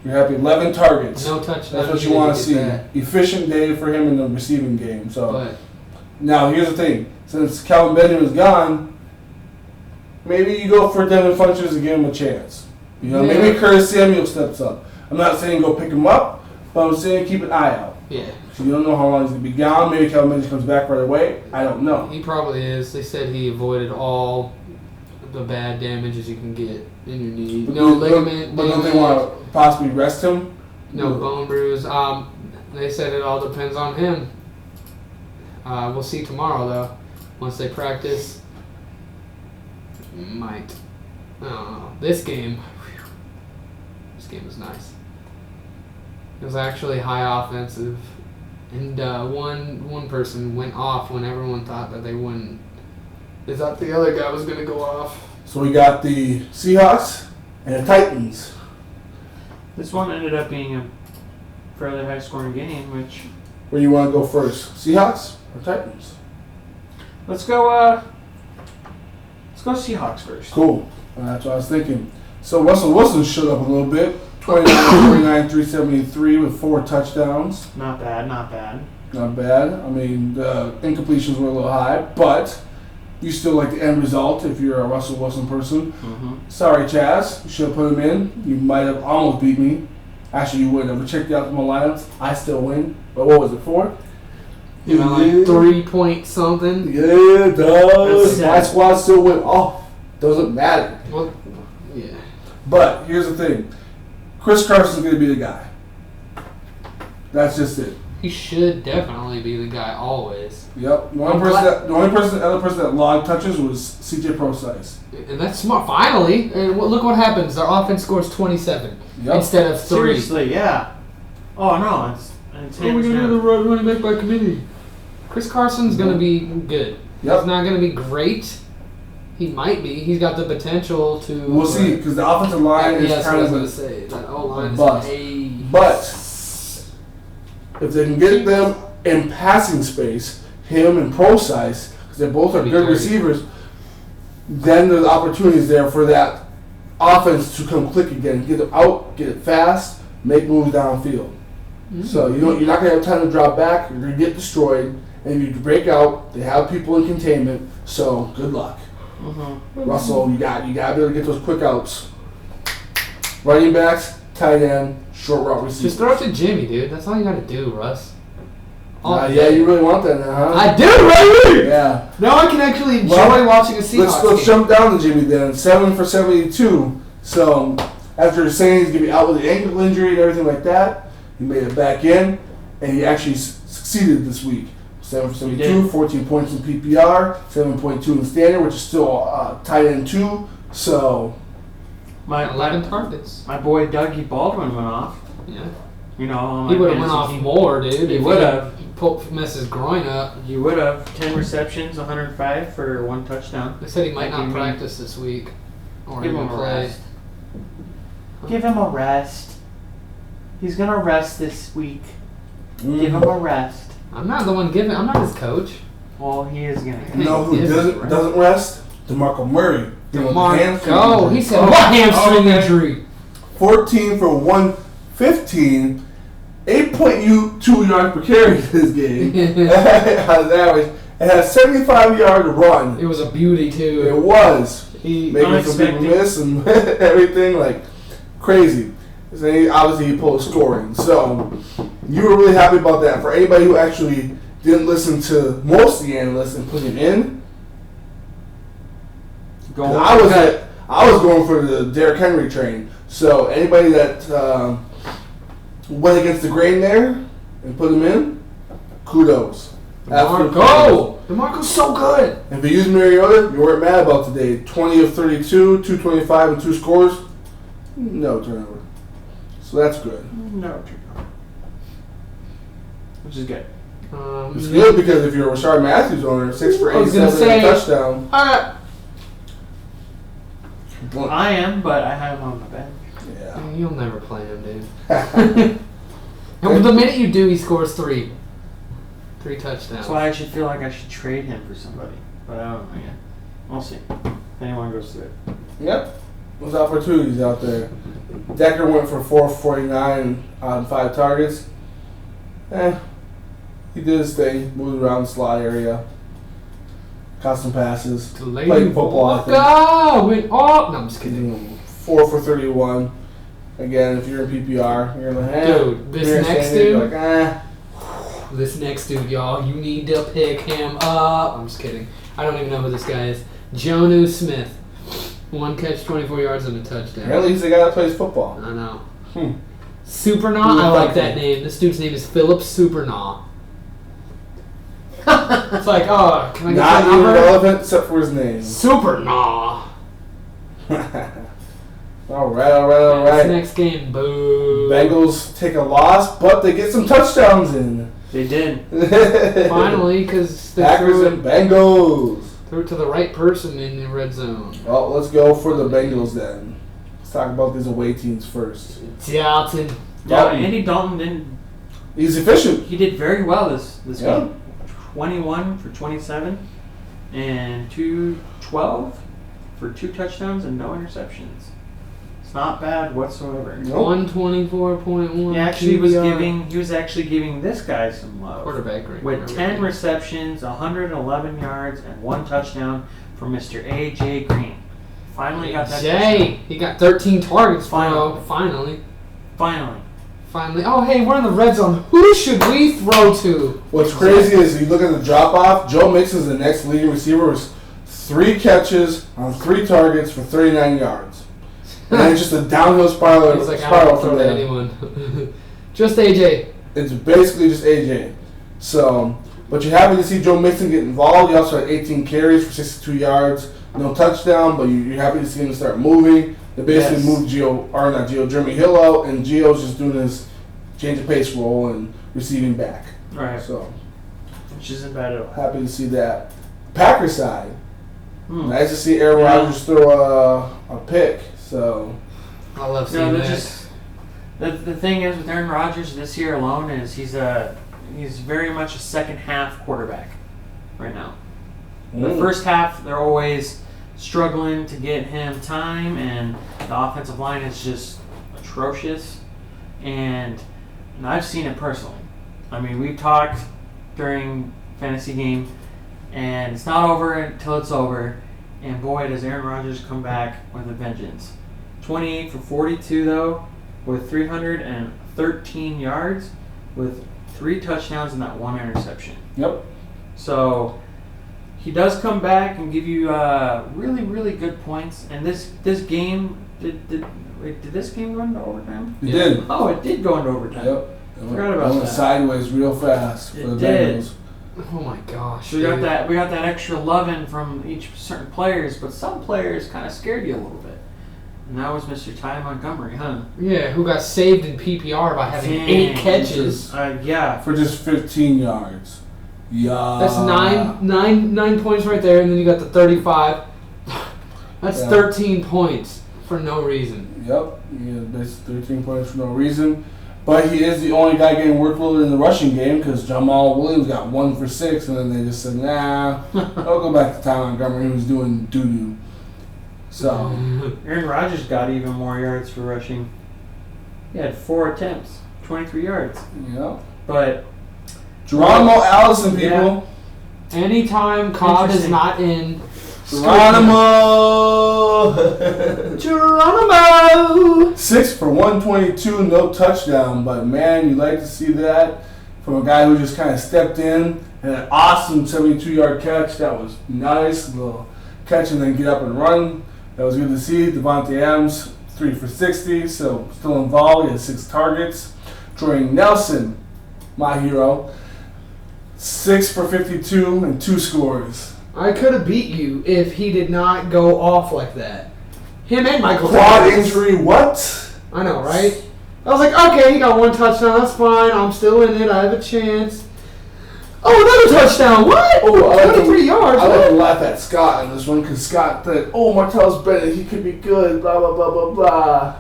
you're happy. 11 targets. No touchdowns. That's what you want to see. Efficient day for him in the receiving game. So now here's the thing: since Kelvin Benjamin's gone, maybe you go for Devin Funchess and give him a chance. You know, maybe Curtis Samuel steps up. I'm not saying go pick him up, but I'm saying keep an eye out. Yeah. You don't know how long he's going to be gone. Maybe Kelvin Benjamin comes back right away. I don't know. He probably is. They said he avoided all the bad damages you can get in your knee. No ligament. But don't they want to possibly rest him? No bone bruise. They said it all depends on him. We'll see tomorrow, though. Once they practice. Might. I don't know. This game was nice. It was actually high offensive. And one person went off when everyone thought that they wouldn't. They thought the other guy was going to go off. So we got the Seahawks and the Titans. This one ended up being a fairly high-scoring game, which... Where you want to go first? Seahawks or Titans? Let's go Seahawks first. Cool. That's what I was thinking. So Russell Wilson showed up a little bit. 29, 373 with 4 touchdowns. Not bad. Not bad. I mean, the incompletions were a little high, but you still like the end result if you're a Russell Wilson person. Sorry, Chaz. You should have put him in. You might have almost beat me. Actually, you wouldn't have. Checked out my lineups. I still win. But what was it for? You know, like 3 point something. Yeah, it does. My squad still went off. Doesn't matter. Well, yeah. But here's the thing. Chris Carson's going to be the guy. That's just it. He should definitely be the guy always. Yep. The other person that logged touches was CJ Procise. And that's smart. Finally. And look what happens. Their offense scores 27 instead of 3. Seriously, yeah. Oh, no. It's we're going to do the running back by committee. Chris Carson's going to be good. Yep. He's not going to be great. He might be. He's got the potential to. We'll see, because the offensive line is kind of a bust. But if they can get them in passing space, him and Procise, because they both are good receivers, then there's opportunities there for that offense to come click again. Get it out, get it fast, make moves downfield. So you're not going to have time to drop back. You're going to get destroyed, and you break out. They have people in containment. So good luck. Russell, you got to be able to get those quick outs. Running backs, tight end, short route receiver. Just throw it to Jimmy, dude. That's all you got to do, Russ. Yeah, you really want that now, huh? I do, right? Yeah. Now I can actually enjoy Well, watching a Seahawks Let's game. jump down to Jimmy then. 7 for 72. So after saying he's gonna be out with an ankle injury and everything like that, he made it back in, and he actually succeeded this week. 7 for 72, 14 points in PPR, 7.2 in standard, which is still tight end 2. So My 11 targets. My boy Dougie Baldwin went off. Yeah. You know, on He my would have went fantasy off team. more, dude. He if would have. Messed his groin up. He would have 10 receptions, 105 for 1 touchdown. They said he might Like, not you mean- practice this week. Or Give even him a play. rest. Give him a rest. He's gonna rest this week. Give him a rest. I'm not the one giving. I'm not his coach. Well, he is gonna. You know who He doesn't rest? DeMarco Murray. DeMarco. He said, what hamstring injury? 14 for 115, 8.2 yards per carry this game. Has average. It has 75-yard run. It was a beauty, It too. was. He Making some people unexpected. miss and everything, like crazy. So obviously he pulled scoring. So you were really happy about that. For anybody who actually didn't listen to most of the analysts and put him in, I was going for the Derrick Henry train. So anybody that went against the grain there and put him in, kudos. Absolute kudos. DeMarco's so good. And if you use Mariota, you weren't mad about today. 20 of 32, 225 and 2 scores. No turnover. So that's good. No. Which is good. It's good because if you're a Rashard Matthews owner, 6 for I was gonna 87 and a say- touchdown. I am, but I have him on my bench. Yeah. You'll never play him, dude. And the minute you do, he scores 3. 3 touchdowns. So I actually feel like I should trade him for somebody, but I don't know yet. We'll see. If anyone goes through it. Yep. There's opportunities out there. Decker went for 449 on 5 targets. He did his thing, moved around the slot area. Caught some passes. Played football, I think. Oh, went off. No, I'm just kidding. 4 for 31. Again, if you're in PPR, you're like, Dude, this you're next standing, dude- you're like, This next dude, y'all, you need to pick him up. I'm just kidding. I don't even know who this guy is. Jonu Smith. 1 catch, 24 yards, and a touchdown. Apparently he's the guy that plays football. I know. Hmm. Supernaw? I like that name. This dude's name is Philip Supernaw. It's like, oh, can I get Not your even number? relevant except for his name. Supernaw. all right. This next game, boo. Bengals take a loss, but they get some touchdowns in. They did. Finally, because they Packers threw and Bengals. it to the right person in the red zone. Well, let's go for the Bengals then. Let's talk about these away teams first. Dalton. Yeah, Dalton. Andy Dalton didn't. He's efficient. He did very well this Yeah. game. 21 for 27 and 212 for 2 touchdowns and no interceptions. It's not bad whatsoever. Nope. 124.1. He actually was QBR. actually giving this guy some love. Quarterback right With now. 10 receptions, 111 yards, and 1 touchdown for Mr. A.J. Green. Finally got that touchdown. Jay, he got 13 targets. Finally. Finally. Finally. Oh, hey, we're in the red zone. Who should we throw to? What's crazy is you look at the drop off. Joe Mixon's the next leading receiver with 3 catches on 3 targets for 39 yards. And then it's just a downhill spiral, He's like, I spiral don't from throw to there. anyone. Just AJ. It's basically just AJ. So, but you're happy to see Joe Mixon get involved. He also had 18 carries for 62 yards, no touchdown, but you're happy to see him start moving. They basically moved Jeremy Hill out, and Gio's just doing his change of pace role and receiving back. Right. So, Which isn't bad at all. happy to see that. Packers side, Hmm. nice to see Aaron Rodgers throw a pick. So, I love No, seeing they're that. just the thing is with Aaron Rodgers this year alone is he's very much a second half quarterback right now. The first half they're always struggling to get him time, and the offensive line is just atrocious. And I've seen it personally. I mean, we've talked during fantasy game, and it's not over until it's over. And boy, does Aaron Rodgers come back with a vengeance. 28 for 42 though, with 313 yards, with 3 touchdowns and that 1 interception. Yep. So he does come back and give you really, really good points. And this game did this game go into overtime? It did. Oh, it did go into overtime. Yep. Forgot about it went that. sideways real fast for It the did. Bengals. Oh my gosh. So we got dude. that. We got that extra loving from each certain players, but some players kind of scared you a little bit. And that was Mr. Ty Montgomery, huh? Yeah, who got saved in PPR by having Dang. 8 catches. Yeah. For just 15 yards. Yeah. That's nine points right there, and then you got the 35. That's Yeah. 13 points for no reason. Yep. Yeah, that's 13 points for no reason. But he is the only guy getting workload in the rushing game because Jamal Williams got 1 for 6, and then they just said, nah, I'll go back to Ty Montgomery, who was doing doo-doo. So, Aaron Rodgers got even more yards for rushing. He had 4 attempts, 23 yards. yeah. But Geronimo Allison, people. Anytime Cobb is Interesting. not in, Geronimo! Geronimo! 6 for 122, no touchdown. But, man, you like to see that from a guy who just kind of stepped in and an awesome 72-yard catch. That was nice. A little catch and then get up and run. That was good to see. Devontae Adams, 3 for 60, so still involved. He had 6 targets. Troy Nelson, my hero, 6 for 52 and 2 scores. I could have beat you if he did not go off like that. Him and Michael Quad Thomas. injury, what? I know, right? I was like, okay, he got 1 touchdown. That's fine. I'm still in it. I have a chance. Oh, another touchdown. What? Oh, I like 23 to, yards. I like what? to laugh at Scott on this one because Scott said, oh, Martellus Bennett, he could be good, blah, blah, blah, blah, blah.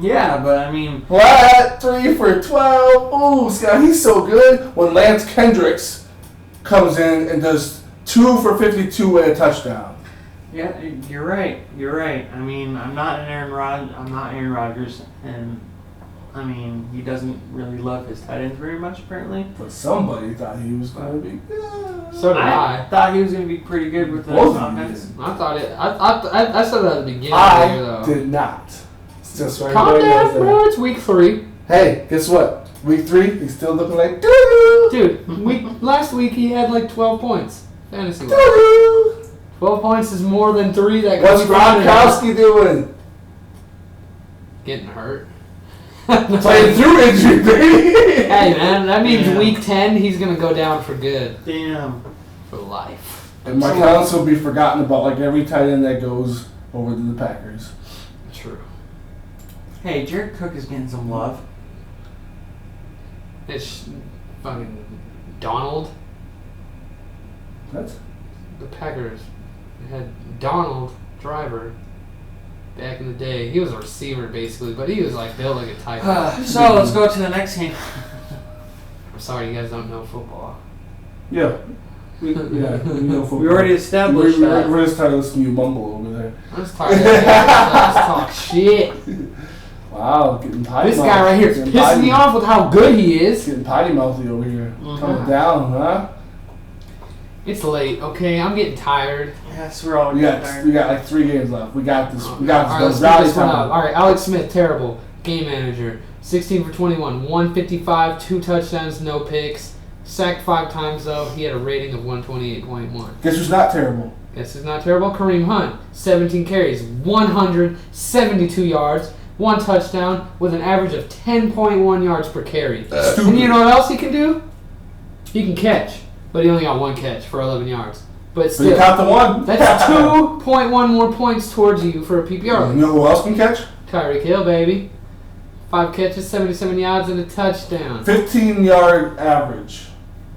yeah, but I mean, What? 3 for 12. Ooh, Scott, he's so good. When Lance Kendricks comes in and does 2 for 52 and a touchdown. yeah, you're right. You're right. I mean, I'm not Aaron Rodgers, and I mean, he doesn't really love his tight ends very much, apparently. But somebody thought he was going to be good. So did I. thought he was going to be pretty good with the Both of you offense. did. I thought it. I said that at the beginning of the year, I though. did not. It's just so Calm everybody knows down, that. bro. It's week 3. Hey, guess what? Week 3, he's still looking like doo-doo. Dude, last week he had like 12 points. Fantasy wise. Doo-doo. 12 points is more than 3 that What's could be found in- Gronkowski doing? Getting hurt. Playing through injury, baby. Hey man, that means Yeah. week 10 he's gonna go down for good. Damn. For life. And Mike Collins will be forgotten about like every tight end that goes over to the Packers. True. Hey, Jared Cook is getting some love. It's fucking Donald. What? The Packers had Donald Driver back in the day. He was a receiver basically, but he was like built like a tight end. So let's go to the next game. I'm sorry you guys don't know football. Yeah. We know football. We already established that. We're just tired of listening to you mumble over there. I'm just tired of that. Let's talk shit. Wow, getting potty This mouthy. guy right here is Getting pissing potty- me off with how good he is. Getting potty mouthy over here. Mhm. Calm down, huh? It's late, okay? I'm getting tired. Yes, we're all We getting got tired. like 3 games left. We got this. We got Alright, this. let's speed Rally's this one up. coming. Alright, Alex Smith, terrible. Game manager. 16 for 21. 155, 2 touchdowns, no picks. Sacked 5 times though. He had a rating of 128.1. Guess who's not terrible? Guess who's not terrible? Kareem Hunt. 17 carries, 172 yards, 1 touchdown, with an average of 10.1 yards per carry. And you know what else he can do? He can catch. But he only got 1 catch for 11 yards. But So you still, count the one. that's 2.1 more points towards you for a PPR You league. know who else can catch? Tyreek Hill, baby. 5 catches, 77 yards, and a touchdown. 15-yard average.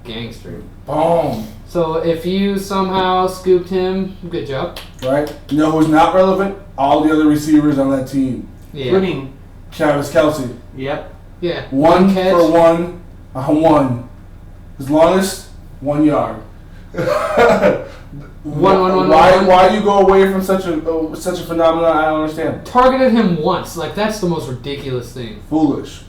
Gangster. Boom. So if you somehow scooped him, good job. Right? You know who's not relevant? All the other receivers on that team. Yeah. Including, Travis Kelce. yep. Yeah. 1 catch. for 1 on 1. His longest, 1 yard. One. Why you go away from such a phenomenon? I don't understand. Targeted him once. Like, that's the most ridiculous thing. Foolish.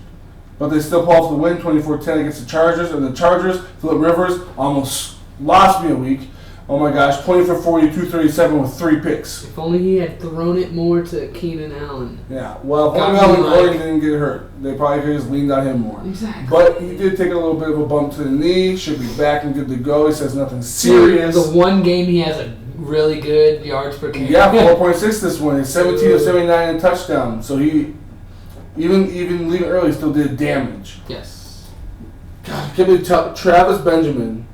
But they still pull off the win 24-10 against the Chargers. And the Chargers, Phillip Rivers, almost lost me a week. Oh my gosh, 20 for 40, 237 with 3 picks. If only he had thrown it more to Keenan Allen. Yeah, well, if Got only me Melvin like- Gordon didn't get hurt, they probably could have just leaned on him more. Exactly. But he did take a little bit of a bump to the knee, should be back and good to go. He says nothing serious. The one game he has a really good yards per carry. Yeah, 4.6 this one. It's 17 to 79 and touchdown. So he, even leaving early, still did damage. Yes. God, can't believe Travis Benjamin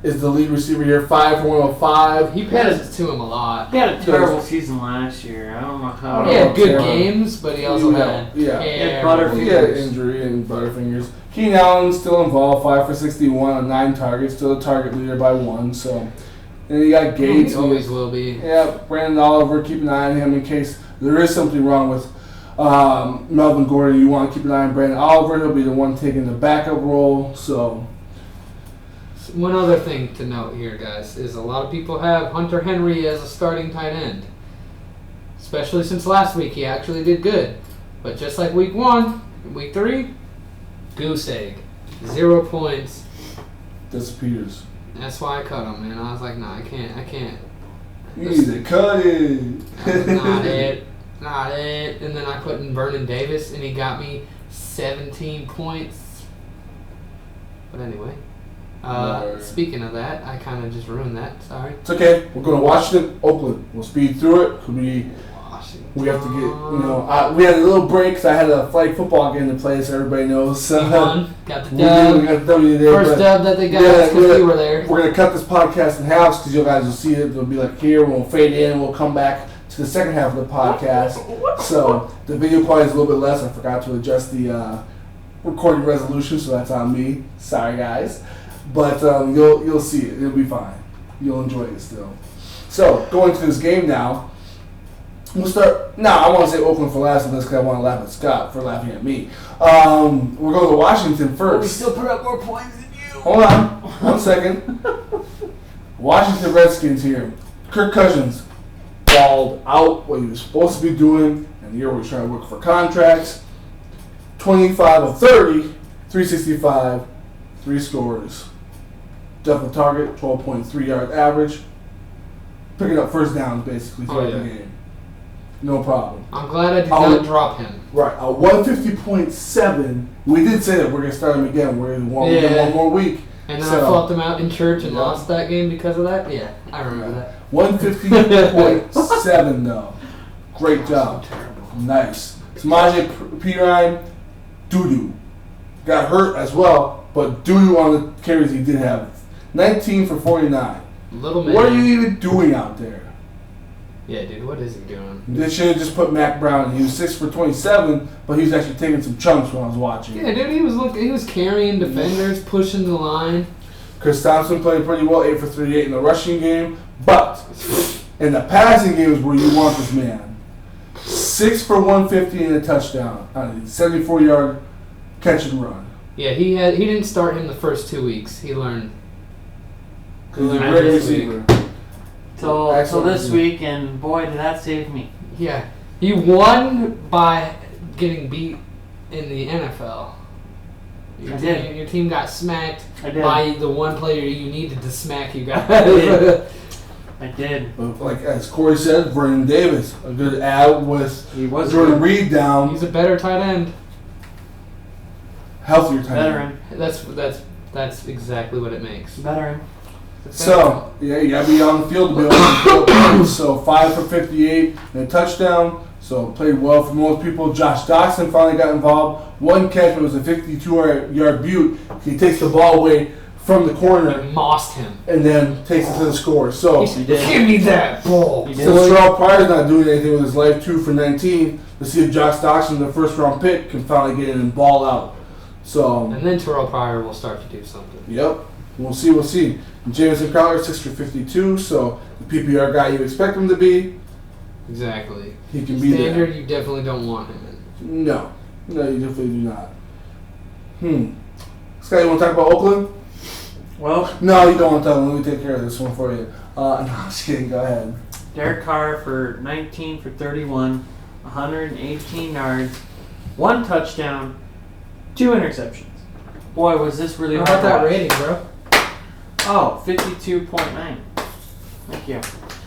is the lead receiver here, 5 for 105. He passes to him a lot. He had a terrible season last year. I don't know how. He had good terrible. games, but he also had Yeah. terrible He had games. injury and Butterfingers. Keenan Allen still involved, 5 for 61 on 9 targets, still the target leader by 1. So, and you got Gates. He always will be. Yeah, Brandon Oliver, keep an eye on him in case there is something wrong with Melvin Gordon. You want to keep an eye on Brandon Oliver. He'll be the one taking the backup role. So, One other thing to note here, guys, is a lot of people have Hunter Henry as a starting tight end. Especially since last week he actually did good. But just like week 1, week 3, goose egg. 0 points. disappears. That's why I cut him, man. I was like, nah, I can't. You need to cut it. That's not it. Not it. And then I put in Vernon Davis, and he got me 17 points. But anyway. Right. Speaking of that, I kind of just ruined that. Sorry. It's okay. We're going to Washington, Oakland. We'll speed through it. Washington. We have to get, we had a little break because I had a flag football game to play, so everybody knows. So, We won. Got the we got dub. the W today. First but dub that they got Yeah, because yeah. we were there. We're going to cut this podcast in half because you guys will see it. It'll be like here. We'll fade in and we'll come back to the second half of the podcast. So the video quality is a little bit less. I forgot to adjust the recording resolution, so that's on me. Sorry, guys. But you'll see it. It'll be fine. You'll enjoy it still. So going to this game now. We'll start. No, I want to say Oakland for last on this because I want to laugh at Scott for laughing at me. We're going to Washington first. put up more points than you. Hold on, 1 second. Washington Redskins here. Kirk Cousins balled out what he was supposed to be doing, and the year we're trying to work for contracts. 25 of 30, 365, 3 scores. Definite target, 12.3 yard average. Picking up first downs basically throughout the game. No problem. I'm glad I did not drop him. Right, 150.7. We did say that we're going to start him again. We're going to want one more week. And then So- I fought them out in church and Yeah. lost that game because of that? Yeah, I remember that. 150.7 though. Great job. Nice. Samaje Perine, doo-doo. Got hurt as well, but doo-doo on the carries he did have. 19 for 49. Little man. What are you even doing out there? Yeah, dude, what is he doing? They should have just put Mac Brown. He was 6 for 27, but he was actually taking some chunks when I was watching. Yeah, dude, he was carrying defenders, pushing the line. Chris Thompson played pretty well, 8 for 38 in the rushing game, but in the passing game is where you want this man. 6 for 150 and a touchdown on a 74-yard catch and run. Yeah, he didn't start him the first 2 weeks. He learned. He's a I great did. receiver. Till Excellent. this week, and boy, did that save me. Yeah, he won by getting beat in the NFL. I did. Your team got smacked I did. by the one player you needed to smack you guys. I did. But like as Corey said, Vernon Davis, a good ad with He was Jordan Reed down, He's a better tight end. healthier time. veteran. That's exactly what it makes. Veteran. So, yeah, you got to be on the field to be able to field. So, 5 for 58 and a touchdown. So, played well for most people. Josh Doxson finally got involved. One catch, but it was a 52-yard butte. He takes the ball away from the corner He mossed him. and then takes it to the score. So, He said, give me that ball. He did. since Terrell Pryor's not doing anything with his life, 2 for 19, let's see if Josh Doxson, the first-round pick, can finally get in and ball out. So, And then Terrell Pryor will start to do something. yep. We'll see. And Jameson Crowder, 6 for 52, so the PPR guy you expect him to be, Exactly. he can be there. Standard, you definitely don't want him in. No, you definitely do not. Scott, you want to talk about Oakland? Well, No, you don't want to tell him. Let me take care of this one for you. No, I'm just kidding. Go ahead. Derek Carr for 19 for 31, 118 yards, 1 touchdown, 2 interceptions. Boy, was this really How hard about that to watch. rating, bro? Oh, 52.9. Thank you.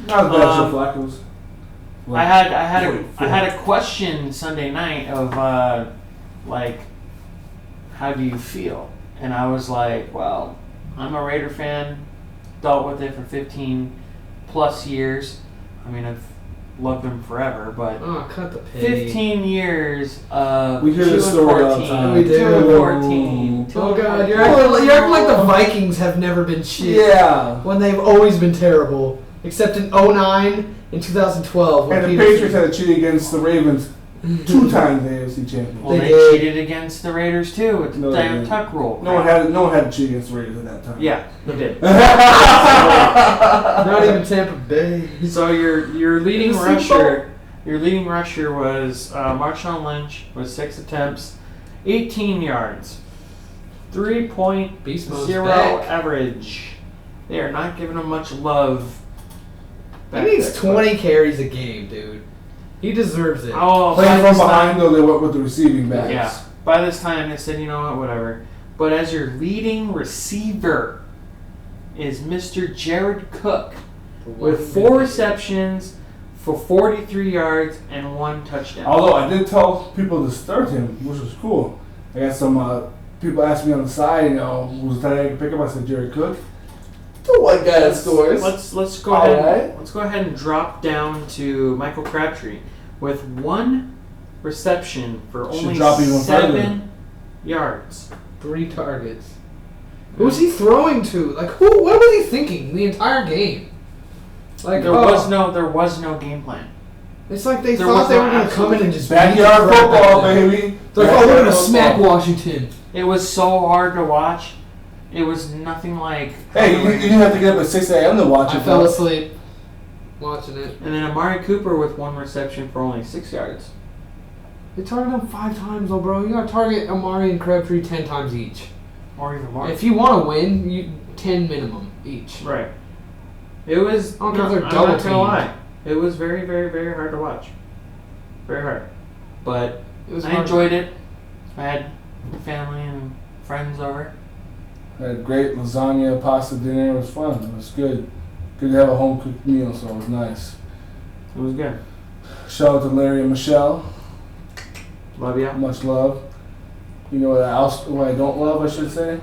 Not as bad as Joe Flacco's. I had a question Sunday night of like, how do you feel? And I was like, well, I'm a Raider fan, dealt with it for 15 plus years. I mean, I've loved them forever, but cut the pay. 15 years of We hear 2 this and story all the 14, time. We 2 do. and 14. 2 Oh and god, 14. you're acting like the Vikings have never been shit. Yeah. When they've always been terrible. Except in 09 and 2012. When And the Peterson- Patriots had to cheat against the Ravens 2 times the AFC champion. Well, They they did. cheated against the Raiders too with the No, they damn didn't. tuck rule. No one had to cheat against the Raiders at that time. Yeah, they did. Not even Tampa Bay. So your leading The Super rusher, was Marshawn Lynch with 6 attempts, 18 yards, Beast mode's 3.0 back. average. They are not giving him much love. He needs 20 carries a game, dude. He deserves it. Oh, Playing by from this behind, time- though, they went with the receiving backs. Yeah. By this time, they said, you know what, whatever. But as your leading receiver is Mr. Jared Cook with 4 receptions for 43 yards and 1 touchdown. Although I did tell people to start him, which was cool. I got some people asked me on the side, who's the tight end I could pick up. I said Jared Cook. The one guy that scores. Let's go All ahead. right. Let's go ahead and drop down to Michael Crabtree with 1 reception for Should only drop even 7 yards. 3 targets. Who's he throwing to? Like, who? What was he thinking the entire game? Like, There was no game plan. It's like they there thought was they no were going to come in and just Backyard beat the crap football, out of them. baby. They're like, oh, we're Backyard going to smack football. Washington. It was so hard to watch. It was nothing like. Hey, you didn't have to get up at 6 a.m. to watch I it. fell though. asleep watching it. And then Amari Cooper with 1 reception for only 6 yards. They targeted him 5 times, though, bro. You got to target Amari and Crabtree 10 times each. Or even more. If you want to win, 10 minimum each. Right. It was. I don't care if they're I'm double not gonna teamed. lie. It was very, very, very hard to watch. Very hard. But It was I hard. enjoyed it. I had family and friends over. Had great lasagna, pasta dinner. It was fun. It was good. Good to have a home cooked meal, so it was nice. It was good. Shout out to Larry and Michelle. Love ya. Much love. You know what I don't love, I should say?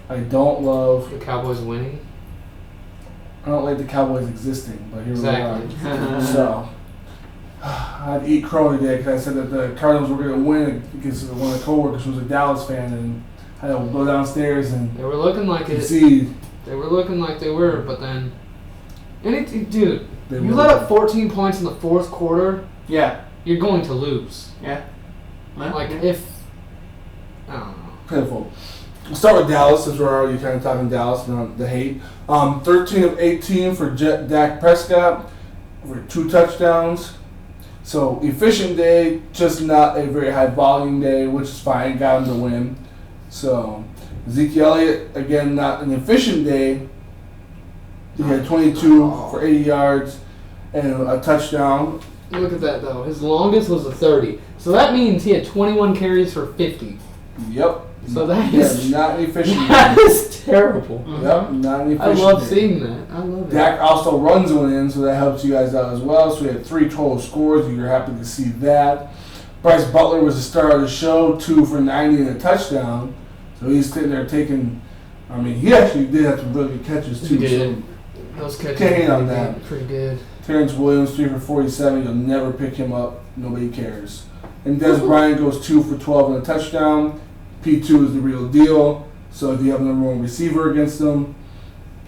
I don't love. The Cowboys winning. I don't like the Cowboys existing, but here Exactly. we are. So, I had to eat crow today because I said that the Cardinals were going to win because one of the coworkers was a Dallas fan, and I had to go downstairs and They were looking like it. concede. They were looking like they were, but then. Dude, They you were. let up 14 points in the 4th quarter, Yeah. you're going to lose. Yeah. Well, Like, yeah. if. I don't know. Pitiful. We'll start with Dallas since we're already kind of talking Dallas and the hate. 13 of 18 for Dak Prescott for 2 touchdowns. So efficient day, just not a very high volume day, which is fine. Got him to win. So Ezekiel Elliott, again, not an efficient day. He had 22 for 80 yards and a touchdown. Look at that, though. His longest was a 30. So that means he had 21 carries for 50. Yep. So that Yeah, is. not an efficient That day. is terrible. Yep, not an I efficient love day. seeing that. I love it. Dak also runs one in, so that helps you guys out as well. So we had 3 total scores. You're happy to see that. Bryce Butler was the star of the show, 2 for 90 and a touchdown. So he's sitting there taking. I mean, he actually did have some really good catches too. He did. So Those catches Can't hate were on pretty that. good- pretty good. Terrence Williams 3 for 47. You'll never pick him up. Nobody cares. And Des Bryant goes 2 for 12 and a touchdown. P2 is the real deal. So if you have a number 1 receiver against him,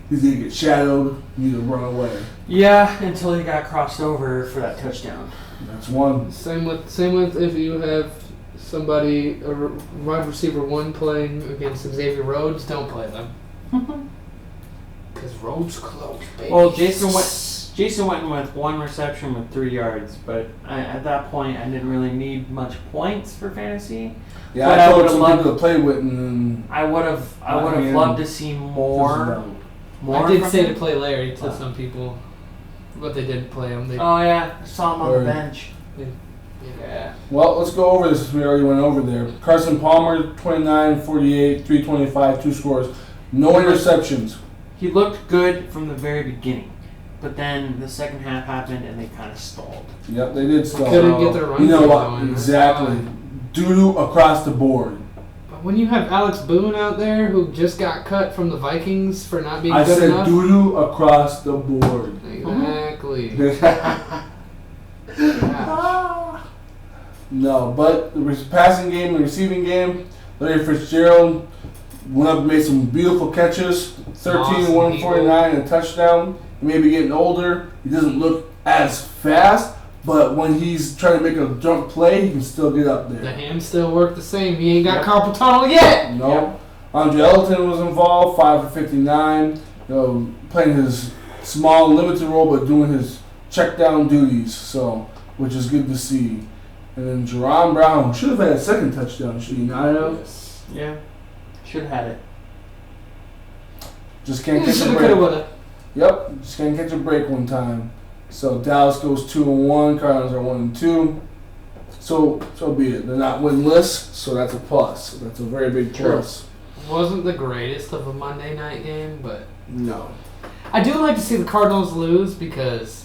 he's gonna get shadowed. You need to run away. Yeah, until he got crossed over for that touchdown. That's one. Same with if you have somebody, wide receiver 1 playing against Xavier Rhodes, don't play them. Because Rhodes close, baby. Well, Jason went with 1 reception with 3 yards, but at that point I didn't really need much points for fantasy. Yeah, But I I told would've some loved- people to play with, and I would have mean, loved to see more. I did from say him. to play Larry to some people, but they didn't play him. They, Oh yeah, I saw him on the Or- bench. yeah. well, let's go over this since we already went over there. Carson Palmer, 29, 48, 325, 2 scores, no interceptions. he looked good from the very beginning, but then the second half happened and they kind of stalled. Yep, they did stall. Couldn't get their run You know game what? going. Exactly. Doo-doo across the board. But when you have Alex Boone out there who just got cut from the Vikings for not being I good said enough. doo-doo across the board. Exactly. No, but the passing game, the receiving game, Larry Fitzgerald went up and made some beautiful catches. 13, Awesome 149, and a touchdown. He may be getting older. He doesn't look as fast, but when he's trying to make a jump play, he can still get up The there. hands still work the same. He ain't got Yep. carpal tunnel yet. No. Yep. Andre Ellington was involved, 5 for 59. Playing his small, limited role, but doing his check down duties, so which is good to see. And then Jerron Brown should have had a second touchdown, should he not have? Yeah, should have had it. Just can't catch a Shoulda, break. coulda, woulda. Yep, just can't catch a break one time. So Dallas goes 2-1, Cardinals are 1-2. So be it. They're not winless, so that's a plus. That's a very big Sure. plus. Wasn't the greatest of a Monday night game, but No. I do like to see the Cardinals lose because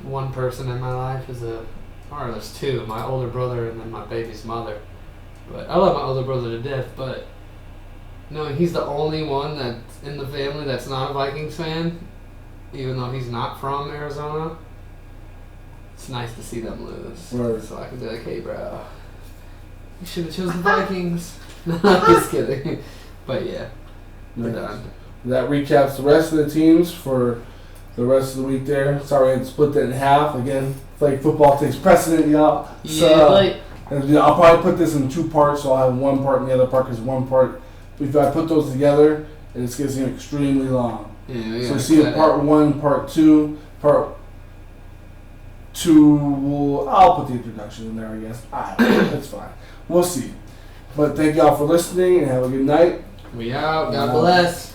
one person in my life is or there's two, my older brother and then my baby's mother. But I love my older brother to death, but no, he's the only one that's in the family that's not a Vikings fan, even though he's not from Arizona. It's nice to see them lose. Right. So I can be like, hey, bro, you should have chosen the Vikings. No, just kidding. But yeah, we're done. That recaps the rest of the teams for the rest of the week there. Sorry, I had to split that in half. Again, flag football takes precedent, y'all. Yeah, like, And I'll probably put this in 2 parts, so I'll have one part and the other part is one part. But if I put those together, it's getting extremely long. yeah, So see part 1, part 2, part 2. I'll put the introduction in there, I guess. That's fine. We'll see. But thank y'all for listening and have a good night. we out. God bless.